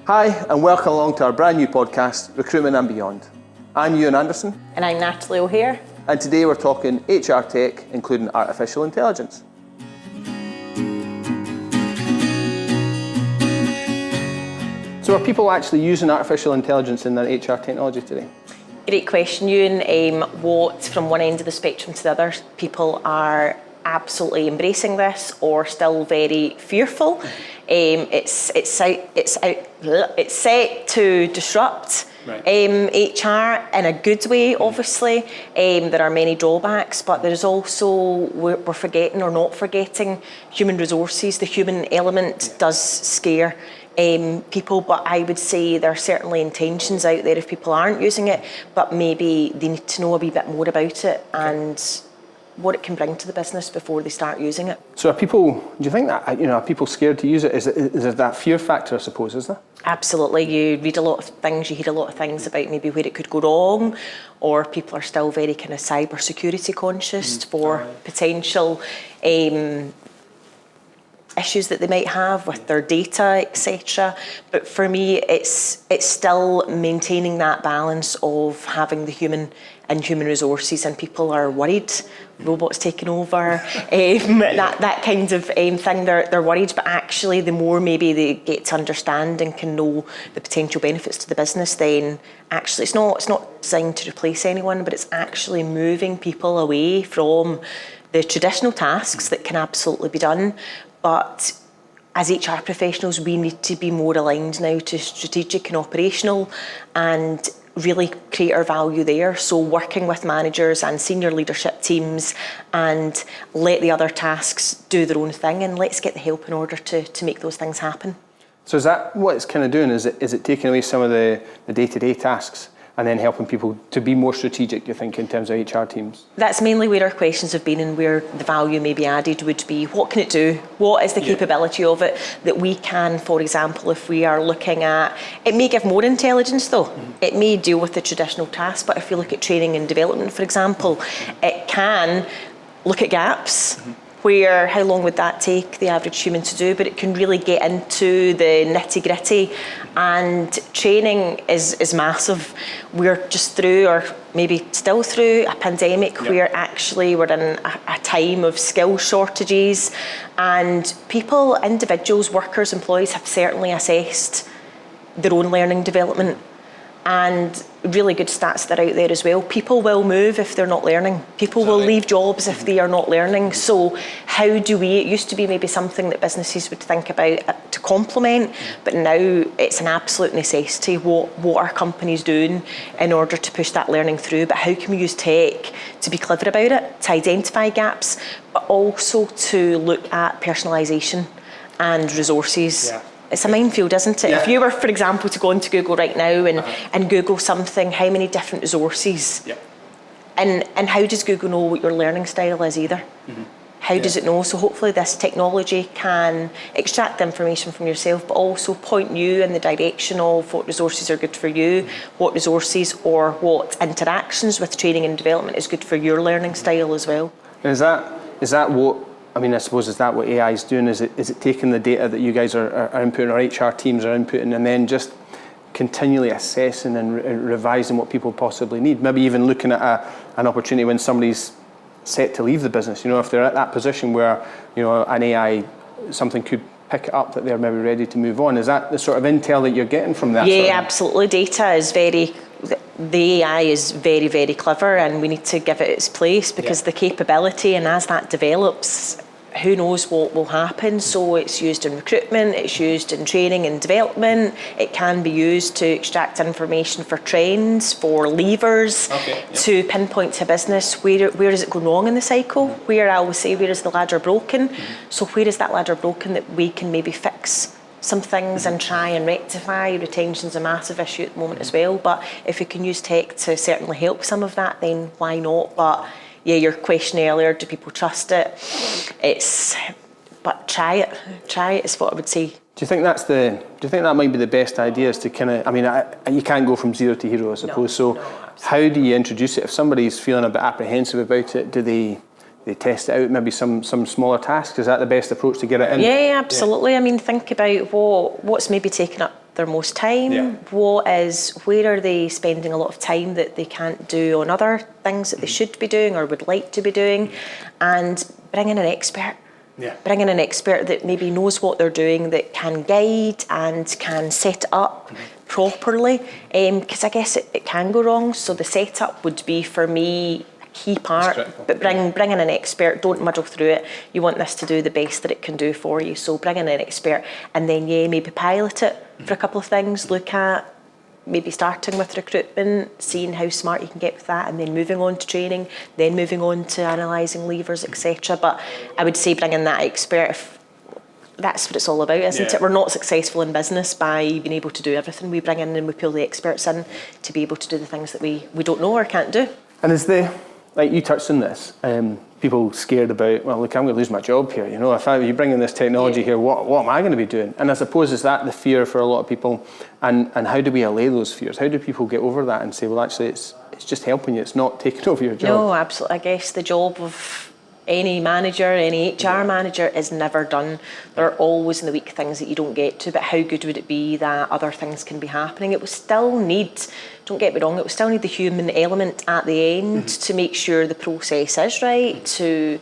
Hi, and welcome along to our brand new podcast, Recruitment and Beyond. I'm Ewan Anderson. And I'm Natalie O'Hare. And today we're talking HR tech, including artificial intelligence. So are people actually using artificial intelligence in their HR technology today? Great question, Ewan. What, from one end of the spectrum to the other, people are absolutely embracing this or still very fearful. It's set to disrupt HR in a good way, obviously. There are many drawbacks, but there's also, we're forgetting or not forgetting human resources. The human element does scare people, but I would say there are certainly intentions out there if people aren't using it, but maybe they need to know a wee bit more about it and what it can bring to the business before they start using it. So do you think that, are people scared to use it? Is there that fear factor, I suppose, is there? Absolutely. You read a lot of things, you hear a lot of things about maybe where it could go wrong, or people are still very kind of cyber security conscious for potential issues that they might have with their data, etc. But for me, it's still maintaining that balance of having the human and human resources, and people are worried, robots taking over, that kind of thing. They're worried, but actually the more maybe they get to understand and can know the potential benefits to the business, then actually it's not designed to replace anyone, but it's actually moving people away from the traditional tasks that can absolutely be done. But as HR professionals, we need to be more aligned now to strategic and operational and really create our value there. So working with managers and senior leadership teams and let the other tasks do their own thing, and let's get the help in order to make those things happen. So is that what it's kind of doing? Is it taking away some of the day-to-day tasks and then helping people to be more strategic, do you think, in terms of HR teams? That's mainly where our questions have been, and where the value maybe added would be, what can it do? What is the capability of it that we can, for example, if we are looking at, it may give more intelligence though. It may deal with the traditional tasks, but if you look at training and development, for example, it can look at gaps. Where, how long would that take the average human to do? But it can really get into the nitty gritty, and training is massive. We're just through, or maybe still through, a pandemic where actually we're in a time of skill shortages, and people, individuals, workers, employees have certainly assessed their own learning development. And really good stats that are out there as well. People will move if they're not learning. People will leave jobs if they are not learning. So how do we, it used to be maybe something that businesses would think about to complement, but now it's an absolute necessity. What are companies doing in order to push that learning through? But how can we use tech to be clever about it, to identify gaps, but also to look at personalisation and resources. It's a minefield, isn't it? If you were, for example, to go into Google right now and Google something, how many different resources? And how does Google know what your learning style is either? How does it know? So hopefully this technology can extract the information from yourself, but also point you in the direction of what resources are good for you, what resources or what interactions with training and development is good for your learning style as well. And is that what, I suppose, is that what AI is doing? Is it taking the data that you guys are inputting, or HR teams are inputting, and then just continually assessing and revising what people possibly need? Maybe even looking at an opportunity when somebody's set to leave the business. If they're at that position where, an AI, something could pick it up that they're maybe ready to move on. Is that the sort of intel that you're getting from that? Yeah, absolutely. Data is the AI is very, very clever, and we need to give it its place because the capability, and as that develops, who knows what will happen. So it's used in recruitment, it's used in training and development, it can be used to extract information for trends, for levers, to pinpoint to business where is it going wrong in the cycle, where I always say, where is the ladder broken? So where is that ladder broken that we can maybe fix some things and try and rectify. Retention's a massive issue at the moment as well, but if we can use tech to certainly help some of that, then why not? But yeah, your question earlier, do people trust it? But try it is what I would say. Do you think that might be the best idea, is to kind of, you can't go from zero to hero, I suppose. No, how do you introduce it? If somebody's feeling a bit apprehensive about it, do they test it out, maybe some smaller tasks? Is that the best approach to get it in? Yeah, absolutely. Yeah. I mean, think about what's maybe taking up their most time? Where are they spending a lot of time that they can't do on other things that they should be doing or would like to be doing? And bring in an expert. Bring in an expert that maybe knows what they're doing, that can guide and can set it up properly. Because I guess it can go wrong. So the setup would be, for me, key part, but bring in an expert. Don't muddle through it. You want this to do the best that it can do for you, so bring in an expert, and then maybe pilot it for a couple of things. Look at maybe starting with recruitment, seeing how smart you can get with that, and then moving on to training, then moving on to analysing levers, etc. But I would say bring in that expert. If that's what it's all about, isn't it? We're not successful in business by being able to do everything. We bring in and we pull the experts in to be able to do the things that we don't know or can't do. And is like you touched on this, people scared about, well, look, I'm going to lose my job here. You know, if you bring in this technology here, what am I going to be doing? And I suppose, is that the fear for a lot of people? And how do we allay those fears? How do people get over that and say, well, actually, it's just helping you. It's not taking over your job. No, absolutely. I guess the job of any manager, any HR manager is never done. There are always in the week things that you don't get to, but how good would it be that other things can be happening? It will still need, don't get me wrong, it will still need the human element at the end to make sure the process is right, to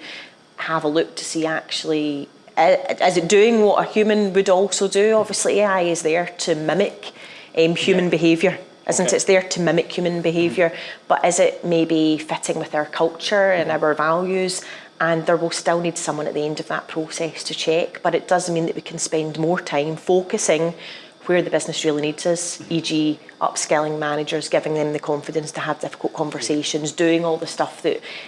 have a look to see actually, is it doing what a human would also do? Obviously AI is there to mimic human behaviour. Isn't it? It's there to mimic human behaviour, but is it maybe fitting with our culture and our values? And there will still need someone at the end of that process to check, but it does mean that we can spend more time focusing where the business really needs us, e.g. upskilling managers, giving them the confidence to have difficult conversations, doing all the stuff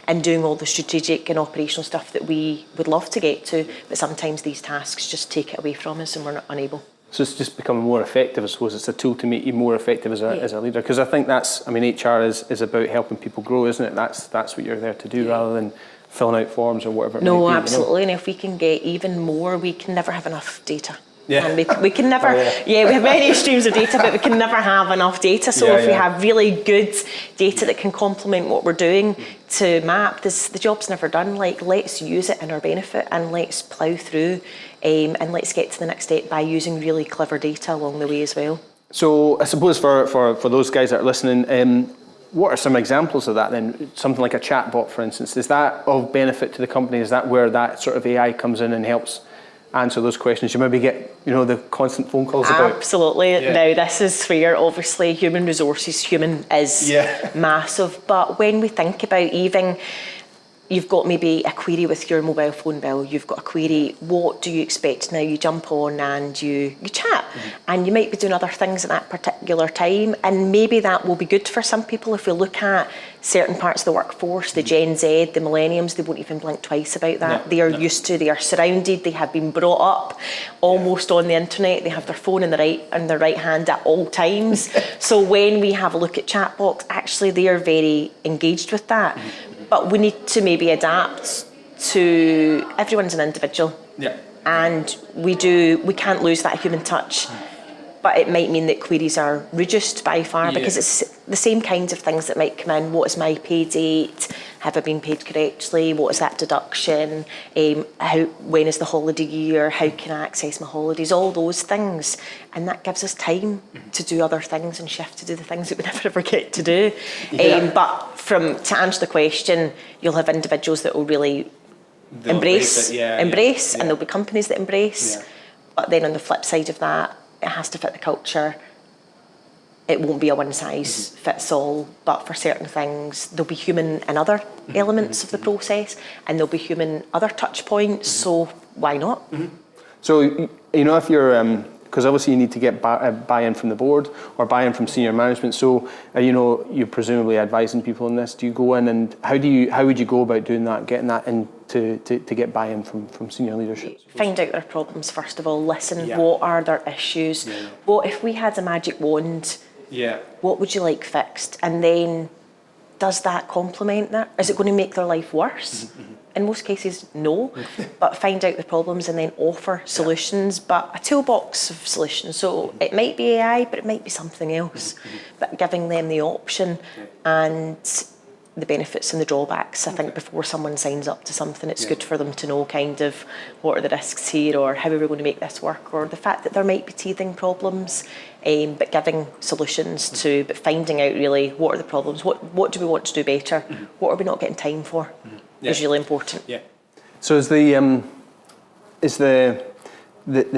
and doing all the strategic and operational stuff that we would love to get to, but sometimes these tasks just take it away from us and we're not unable. So it's just becoming more effective, I suppose. It's a tool to make you more effective as a leader. Because I think HR is about helping people grow, isn't it? That's what you're there to do, rather than filling out forms or whatever it might be. No, absolutely. And if we can get even more, we can never have enough data. Yeah. And we can never, we have many streams of data, but we can never have enough data. So if we have really good data that can complement what we're doing to map, the job's never done. Like, let's use it in our benefit and let's plough through and let's get to the next step by using really clever data along the way as well. So I suppose for those guys that are listening, what are some examples of that then? Something like a chatbot, for instance. Is that of benefit to the company? Is that where that sort of AI comes in and helps answer those questions you maybe get, the constant phone calls about? Absolutely. Now, this is where obviously human resources, human is massive. But when we think about even, you've got maybe a query with your mobile phone bill, you've got a query, what do you expect? Now you jump on and you chat, and you might be doing other things at that particular time, and maybe that will be good for some people. If we look at certain parts of the workforce, the Gen Z, the millennials, they won't even blink twice about that. They are used to, they are surrounded, they have been brought up almost on the internet, they have their phone in their right hand at all times. So when we have a look at chatbots, actually they are very engaged with that. But we need to maybe adapt to, everyone's an individual. And we can't lose that human touch. But it might mean that queries are reduced by far because it's the same kinds of things that might come in. What is my pay date? Have I been paid correctly? What is that deduction? When is the holiday year? How can I access my holidays? All those things. And that gives us time to do other things and shift to do the things that we never ever get to do. But to answer the question, you'll have individuals that will really embrace, and there'll be companies that embrace. But then on the flip side of that, it has to fit the culture. It won't be a one size fits all, but for certain things, there'll be human in other elements of the process, and there'll be human other touch points, so why not? So, if you're, because obviously you need to get buy-in from the board or buy-in from senior management, so, you're presumably advising people on this. Do you go in and how would you go about doing that, getting that in to get buy-in from senior leadership? Find out their problems first of all, listen, what are their issues? What if we had a magic wand? What would you like fixed? And then, does that complement that? Is it going to make their life worse? In most cases, no. But find out the problems and then offer solutions, but a toolbox of solutions. So it might be AI, but it might be something else. But giving them the option and the benefits and the drawbacks. I think before someone signs up to something, it's good for them to know kind of what are the risks here, or how are we going to make this work, or the fact that there might be teething problems, but giving solutions to, but finding out really what are the problems, what do we want to do better, what are we not getting time for, is really important. Yeah. So is the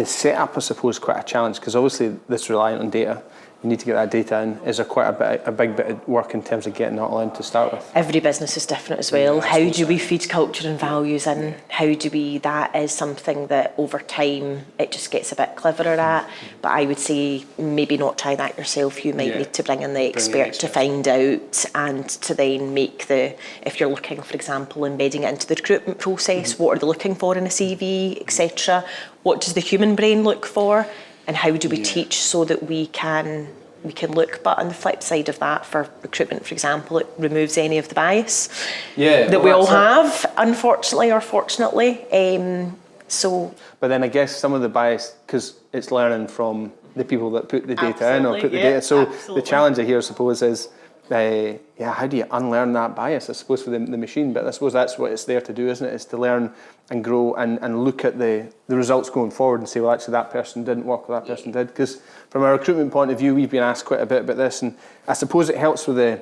setup, I suppose, quite a challenge, because obviously this is reliant on data. You need to get that data in. Is there quite a big bit of work in terms of getting that all in to start with? Every business is different as well. How do we feed culture and values in? How do we, that is something that over time it just gets a bit cleverer at. But I would say maybe not try that yourself. You might need to bring in the expert to find out, and to then make if you're looking, for example, embedding it into the recruitment process, what are they looking for in a CV, etc. What does the human brain look for? And how do we teach so that we can look? But on the flip side of that, for recruitment, for example, it removes any of the bias that we all have, unfortunately or fortunately. But then I guess some of the bias, because it's learning from the people that put the data in or put the data. So the challenge here, I suppose, is how do you unlearn that bias, I suppose, for the machine? But I suppose that's what it's there to do, isn't it? It's to learn and grow and look at the results going forward and say, well, actually that person didn't work, or that person did. Because from a recruitment point of view, we've been asked quite a bit about this, and I suppose it helps with the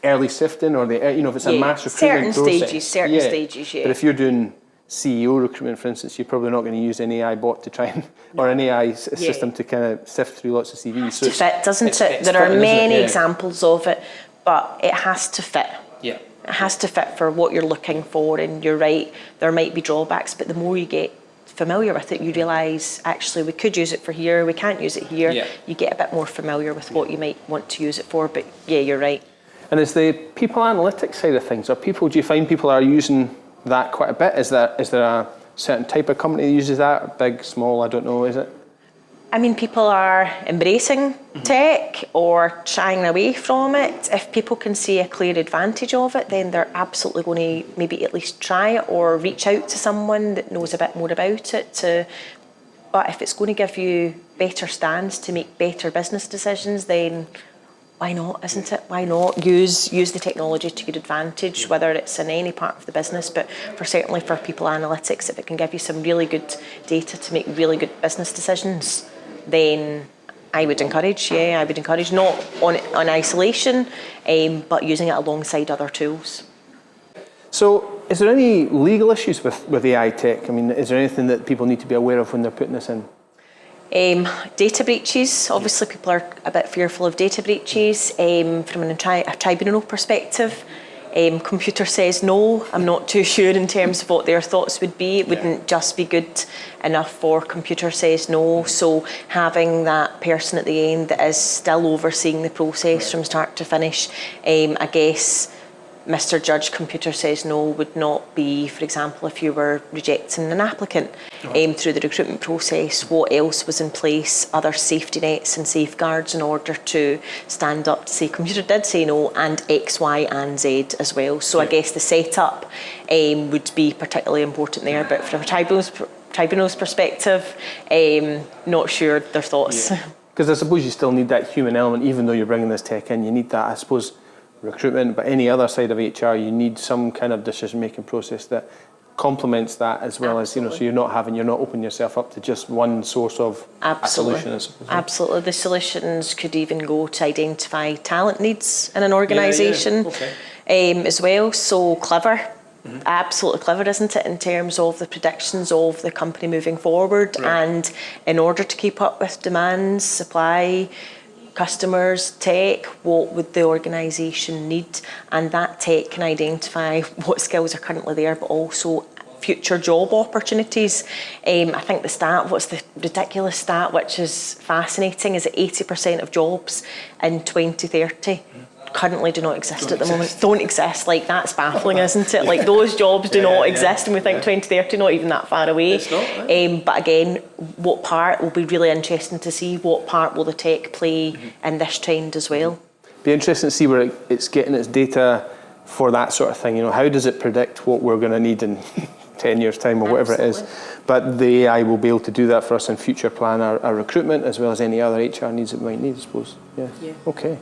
early sifting, or if it's a mass recruitment process. Certain stages. But if you're doing CEO recruitment, for instance, you're probably not going to use an AI bot to try and, or an AI system to kind of sift through lots of CVs. It has to fit, doesn't it? There are many examples of it, but it has to fit. Yeah. It has to fit for what you're looking for, and you're right, there might be drawbacks, but the more you get familiar with it, you realise, actually, we could use it for here, we can't use it here. Yeah. You get a bit more familiar with what you might want to use it for, but yeah, you're right. And is the people analytics side of things, do you find people are using that quite a bit? Is there a certain type of company that uses that? Big, small, I don't know, is it? I mean, people are embracing tech or shying away from it. If people can see a clear advantage of it, then they're absolutely going to maybe at least try it or reach out to someone that knows a bit more about it. But if it's going to give you better stands to make better business decisions, then why not, isn't it? Why not use the technology to good advantage, whether it's in any part of the business, but certainly for people analytics, if it can give you some really good data to make really good business decisions, then I would encourage, not on isolation, but using it alongside other tools. So is there any legal issues with AI tech? I mean, is there anything that people need to be aware of when they're putting this in? Data breaches, obviously people are a bit fearful of data breaches. From a tribunal perspective, computer says no. I'm not too sure in terms of what their thoughts would be. It wouldn't just be good enough for computer says no. So having that person at the end that is still overseeing the process from start to finish, I guess Mr. Judge, computer says no would not be, for example, if you were rejecting an applicant through the recruitment process, what else was in place, other safety nets and safeguards in order to stand up to say computer did say no, and X, Y and Z as well. So I guess the setup would be particularly important there, but from a tribunal's perspective, not sure their thoughts. Because I suppose you still need that human element, even though you're bringing this tech in, you need that, I suppose, recruitment, but any other side of HR, you need some kind of decision-making process that complements that, as well as, so you're not opening yourself up to just one source of a solution, I suppose. Absolutely. The solutions could even go to identify talent needs in an organisation as well. So clever, absolutely clever, isn't it, in terms of the predictions of the company moving forward. And in order to keep up with demands, supply, customers, tech, what would the organisation need? And that tech can identify what skills are currently there, but also future job opportunities. I think what's the ridiculous stat, which is fascinating, is that 80% of jobs in 2030 currently do not exist at the moment. Don't exist. Like, that's baffling, isn't it? Like, those jobs do not exist, and we think 2030 not even that far away. It's not, right? But again, what part will be really interesting to see? What part will the tech play in this trend as well? Be interesting to see where it's getting its data for that sort of thing. How does it predict what we're going to need in 10 years' time or whatever it is? But the AI will be able to do that for us and future plan our recruitment, as well as any other HR needs it might need, I suppose. Yeah. Okay.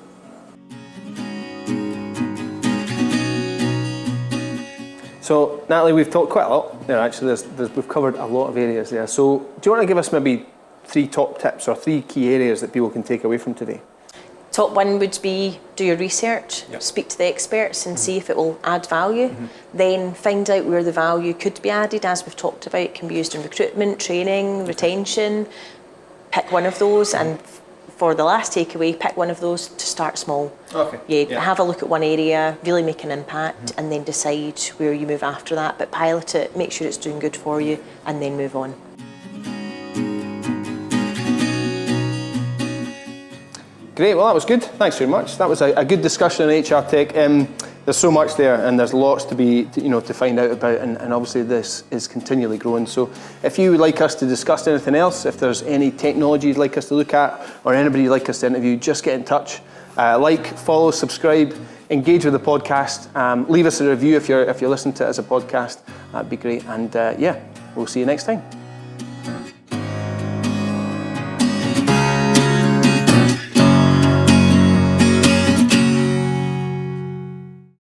So, Natalie, we've talked quite a lot there, actually. We've covered a lot of areas there. So, do you want to give us maybe 3 top tips or 3 key areas that people can take away from today? Top one would be do your research, speak to the experts and see if it will add value. Then find out where the value could be added, as we've talked about. It can be used in recruitment, training, retention. Pick one of those, and for the last takeaway, pick one of those to start small. Have a look at one area, really make an impact, and then decide where you move after that. But pilot it, make sure it's doing good for you, and then move on. Great, well that was good. Thanks very much. That was a good discussion on HR tech. There's so much there, and there's lots to find out about, and obviously this is continually growing. So if you would like us to discuss anything else, if there's any technology you'd like us to look at, or anybody you'd like us to interview, just get in touch. Follow, subscribe, engage with the podcast. Leave us a review if you're listening to it as a podcast. That'd be great. And we'll see you next time.